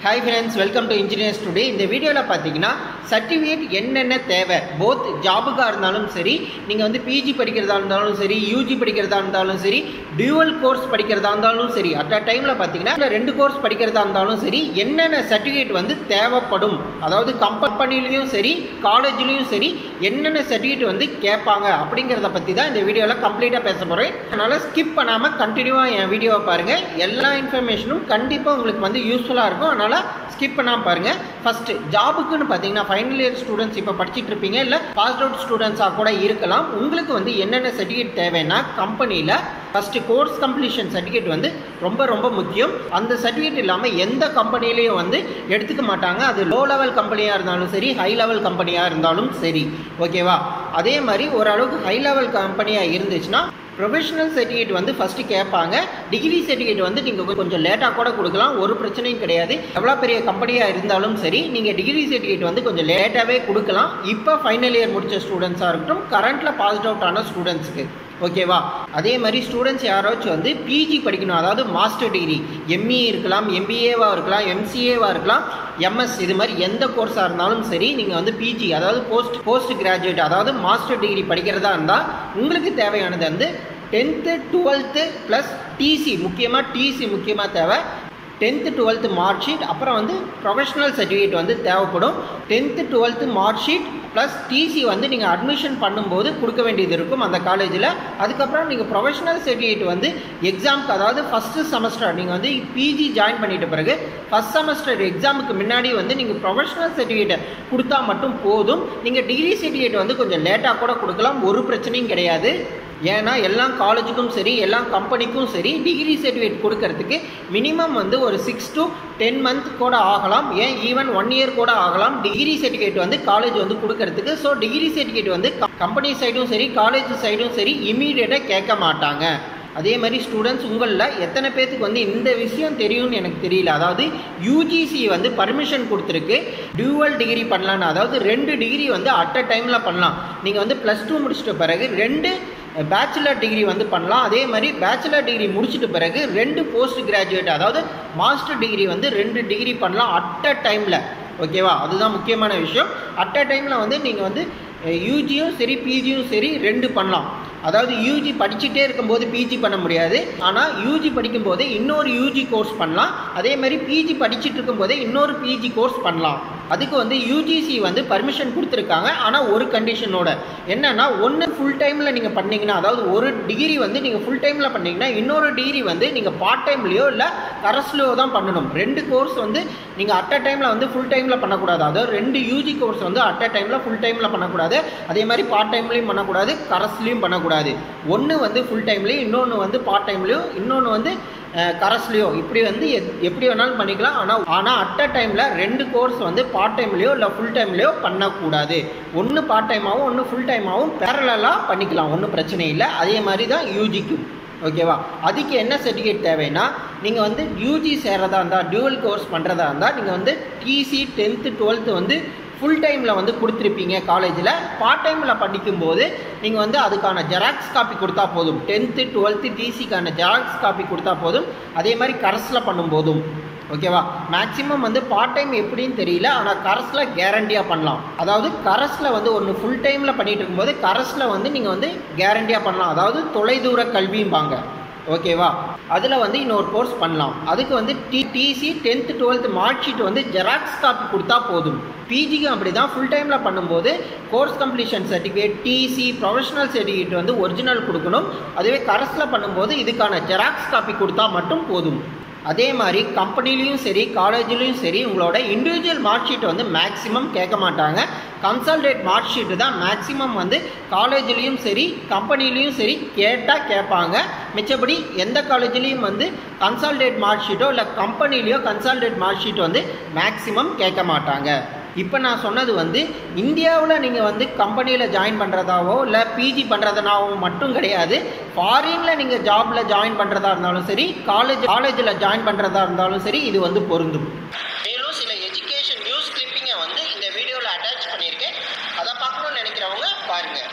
Hi friends, welcome to Engineers Today. இந்த வீடியோல பாத்தீங்கன்னா சர்டிஃபிகேட் என்னென்ன தேவை போத் ஜாபுக்கா இருந்தாலும் சரி, நீங்க வந்து பிஜி படிக்கிறதா இருந்தாலும் சரி, யூஜி படிக்கிறதா இருந்தாலும் சரி, டியூவல் கோர்ஸ் படிக்கிறதா இருந்தாலும் சரி, அட் அ டைம்ல பாத்தீங்கன்னா ரெண்டு கோர்ஸ் படிக்கிறதா இருந்தாலும் சரி, என்னென்ன சர்டிஃபிகேட் வந்து தேவைப்படும், அதாவது கம்பெனிலயும் சரி காலேஜ்லயும் சரி என்னென்ன சர்டிஃபிகேட் வந்து கேட்பாங்க அப்படிங்கறத பத்தி தான் இந்த வீடியோல கம்ப்ளீட்டா பேச போறேன். அதனால ஸ்கிப் பண்ணாம கண்டினியூவா என் வீடியோவை பாருங்க. எல்லா இன்ஃபர்மேஷனும் கண்டிப்பா உங்களுக்கு வந்து யூஸ்ஃபுல்லா இருக்கும். அதனால ஸ்கிப் பண்ணாம பாருங்க. ஃபர்ஸ்ட் ஜாபுக்குன்னு பாத்தீங்கன்னா ஃபைனல் இயர் ஸ்டூடெண்ட்ஸ் இப்ப படிச்சிட்டு இருப்பீங்க, இல்ல பாஸ்ட் அவுட் ஸ்டூடெண்ட்ஸா கூட இருக்கலாம். உங்களுக்கு வந்து என்னென்ன சர்டிஃபிகேட் தேவைன்னா கம்பெனில ஃபர்ஸ்ட் கோர்ஸ் கம்ப்ளீஷன் சர்டிஃபிகேட் வந்து ரொம்ப ரொம்ப முக்கியம். அந்த சர்டிஃபிகேட் இல்லாம எந்த கம்பெனிலையும் வந்து எடுத்துக்க மாட்டாங்க. அது லோ லெவல் கம்பெனியா இருந்தாலும் சரி, ஹை லெவல் கம்பெனியா இருந்தாலும் சரி, ஓகேவா? அதே மாதிரி ஓரளவுக்கு ஹை லெவல் கம்பெனியா இருந்துச்சுன்னா ப்ரொஃபஷனல் சர்டிஃபிகேட் வந்து ஃபர்ஸ்ட் கேட்பாங்க. டிகிரி சர்டிஃபிகேட் வந்து நீங்கள் கொஞ்சம் லேட்டாக கூட கொடுக்கலாம், ஒரு பிரச்சனையும் கிடையாது. எவ்வளோ பெரிய கம்பெனியாக இருந்தாலும் சரி நீங்கள் டிகிரி சர்டிஃபிகேட் வந்து கொஞ்சம் லேட்டாகவே கொடுக்கலாம். இப்போ ஃபைனல் இயர் முடித்த ஸ்டூடெண்ட்ஸாக இருக்கட்டும், கரண்ட்டில் பாஸ்ட் அவுட் ஆன ஸ்டூடெண்ட்ஸ்க்கு, ஓகேவா? அதே மாதிரி ஸ்டூடெண்ட்ஸ் யாராச்சும் வந்து பிஜி படிக்கணும், அதாவது மாஸ்டர் டிகிரி, எம்இ இருக்கலாம், எம்பிஏவாக இருக்கலாம், எம்சிஏவாக இருக்கலாம், எம்எஸ், இது மாதிரி எந்த கோர்ஸாக இருந்தாலும் சரி, நீங்கள் வந்து பிஜி அதாவது போஸ்ட் கிராஜுவேட் அதாவது மாஸ்டர் டிகிரி படிக்கிறதா இருந்தால் உங்களுக்கு தேவையானது வந்து 10th 12th ப்ளஸ் டிசி, முக்கியமாக டிசி முக்கியமாக தேவை. 10th 12th மார்க் ஷீட், அப்புறம் வந்து ப்ரொஃபஷனல் சர்டிஃபிகேட் வந்து தேவைப்படும். 10th 12th mark sheet plus DC வந்து நீங்கள் அட்மிஷன் பண்ணும்போது கொடுக்க வேண்டியது இருக்கும் அந்த காலேஜில். அதுக்கப்புறம் நீங்கள் ப்ரொஃபஷனல் சர்டிஃபிகேட் வந்து எக்ஸாமுக்கு, அதாவது ஃபஸ்ட்டு செமஸ்டர் நீங்கள் வந்து பிஜி ஜாயின் பண்ணிட்ட பிறகு ஃபஸ்ட் செமஸ்டர் எக்ஸாமுக்கு முன்னாடி வந்து நீங்கள் ப்ரொஃபஷனல் சர்டிஃபிகேட்டை கொடுத்தா மட்டும் போதும். நீங்கள் டிகிரி சர்டிஃபிகேட் வந்து கொஞ்சம் லேட்டாக கூட கொடுக்கலாம், ஒரு பிரச்சனையும் கிடையாது. ஏன்னா எல்லா காலேஜுக்கும் சரி எல்லா கம்பெனிக்கும் சரி டிகிரி சர்டிஃபிகேட் கொடுக்கறதுக்கு மினிமம் வந்து ஒரு 6 to 10 month கூட ஆகலாம், ஏன் ஈவன் 1 year கூட ஆகலாம் டிகிரி சர்டிஃபிகேட் வந்து காலேஜ் வந்து கொடுக்கறதுக்கு. ஸோ டிகிரி சர்டிஃபிகேட் வந்து கம்பெனி சைடும் சரி காலேஜ் சைடும் சரி இமீடியட்டாக கேட்க மாட்டாங்க. அதே மாதிரி ஸ்டூடெண்ட்ஸ் உங்களில் எத்தனை பேர்த்துக்கு வந்து இந்த விஷயம் தெரியும்னு எனக்கு தெரியல. அதாவது யூஜிசி வந்து பர்மிஷன் கொடுத்துருக்கு டியூவல் டிகிரி பண்ணலான்னு, அதாவது 2 டிகிரி வந்து அட் அ டைமில் பண்ணலாம். நீங்கள் வந்து +2 முடிச்சிட்ட பிறகு 2 பேச்சுலர் டிகிரி வந்து பண்ணலாம். அதே மாதிரி பேச்சுலர் டிகிரி முடிச்சிட்ட பிறகு 2 போஸ்ட் கிராஜுவேட் அதாவது மாஸ்டர் டிகிரி வந்து 2 டிகிரி பண்ணலாம் அட் அ டைமில், ஓகேவா? அதுதான் முக்கியமான விஷயம். அட் அ டைமில் வந்து நீங்கள் வந்து யூஜியும் சரி பிஜியும் சரி 2 பண்ணலாம். அதாவது யூஜி படிச்சுட்டே இருக்கும்போது பிஜி பண்ண முடியாது, ஆனால் யூஜி படிக்கும் போதே இன்னொரு யூஜி கோர்ஸ் பண்ணலாம். அதே மாதிரி பிஜி படிச்சுட்டு இருக்கும் போதே இன்னொரு பிஜி கோர்ஸ் பண்ணலாம். அதுக்கு வந்து யூஜிசி வந்து பர்மிஷன் கொடுத்துருக்காங்க. ஆனால் ஒரு கண்டிஷனோட, என்னன்னா ஒன்று ஃபுல் டைமில் நீங்கள் பண்ணீங்கன்னா, அதாவது ஒரு டிகிரி வந்து நீங்கள் ஃபுல் டைமில் பண்ணீங்கன்னா இன்னொரு டிகிரி வந்து நீங்கள் பார்ட் டைம்லையோ இல்லை கரஸ்லையோ தான் பண்ணணும். 2 கோர்ஸ் வந்து நீங்கள் அட் அ டைமில் வந்து ஃபுல் டைமில் பண்ணக்கூடாது. அதாவது 2 யூஜி கோர்ஸ் வந்து அட் அ டைமில் ஃபுல் டைமில் பண்ணக்கூடாது, அதே மாதிரி பார்ட் டைம்லையும் பண்ணக்கூடாது, கரஸ்லையும் பண்ணக்கூடாது. ஒன்று வந்து ஃபுல் டைம்லையும், இன்னொன்று வந்து பார்ட் டைம்லையும், இன்னொன்று வந்து கரஸ்லையோ, இப்படி வந்து எப்படி வேணாலும் பண்ணிக்கலாம். ஆனால் அட் அ டைமில் 2 கோர்ஸ் வந்து பார்ட் டைம்லையோ இல்லை ஃபுல் டைம்லையோ பண்ணக்கூடாது. ஒன்று பார்ட் டைமாகவும் ஒன்று ஃபுல் டைமாகவும் பேரலாக பண்ணிக்கலாம், ஒன்றும் பிரச்சனை இல்லை. அதே மாதிரி தான் யூஜிக்கும், ஓகேவா? அதுக்கு என்ன சர்டிஃபிகேட் தேவைன்னா, நீங்கள் வந்து யூஜி சேர்றதா இருந்தால், டியூவல் கோர்ஸ் பண்ணுறதா இருந்தால் நீங்கள் வந்து டிசி 10th 12th வந்து ஃபுல் டைமில் வந்து கொடுத்துருப்பீங்க காலேஜில். பார்ட் டைமில் படிக்கும்போது நீங்கள் வந்து அதுக்கான ஜெராக்ஸ் காப்பி கொடுத்தா போதும். 10th 12th டிசிக்கான ஜெராக்ஸ் காப்பி கொடுத்தா போதும். அதே மாதிரி கரஸில் பண்ணும்போதும், ஓகேவா? மேக்ஸிமம் வந்து பார்ட் டைம் எப்படின்னு தெரியல, ஆனால் கரஸில் கேரண்டியாக பண்ணலாம். அதாவது கரஸில் வந்து ஒன்று ஃபுல் டைமில் பண்ணிட்டு இருக்கும்போது கரஸில் வந்து நீங்கள் வந்து கேரண்டியாக பண்ணலாம், அதாவது தொலைதூர கல்விம்பாங்க, ஓகேவா? அதில் வந்து இன்னொரு கோர்ஸ் பண்ணலாம். அதுக்கு வந்து TC 10th 12th mark sheet வந்து ஜெராக்ஸ் காப்பி கொடுத்தா போதும். பிஜிக்கு அப்படி தான், ஃபுல் டைமில் பண்ணும்போது course completion certificate, TC, professional certificate வந்து ஒரிஜினல் கொடுக்கணும். அதுவே கரஸில் பண்ணும்போது இதுக்கான ஜெராக்ஸ் காப்பி கொடுத்தா மட்டும் போதும். அதே மாதிரி கம்பெனிலையும் சரி காலேஜ்லேயும் சரி உங்களோட இண்டிவிஜுவல் மார்க் ஷீட் வந்து மேக்ஸிமம் கேட்க மாட்டாங்க. கன்சால்டேட் மார்க் ஷீட்டு தான் மேக்ஸிமம் வந்து காலேஜ்லேயும் சரி கம்பெனிலையும் சரி கேட்டால் கேட்பாங்க. மிச்சப்படி எந்த காலேஜ்லேயும் வந்து கன்சால்டேட் மார்க் ஷீட்டோ இல்லை கம்பெனிலையோ கன்சால்டேட் மார்க் ஷீட் வந்து மேக்ஸிமம் கேட்க மாட்டாங்க. இப்போ நான் சொன்னது வந்து இந்தியாவில் நீங்கள் வந்து கம்பெனியில் ஜாயின் பண்ணுறதாவோ இல்லை பிஜி பண்ணுறதுனாவோ மட்டும் கிடையாது. ஃபாரினில் நீங்கள் ஜாபில் ஜாயின் பண்ணுறதா இருந்தாலும் சரி, காலேஜில் ஜாயின் பண்ணுறதா இருந்தாலும் சரி இது வந்து பொருந்தும்.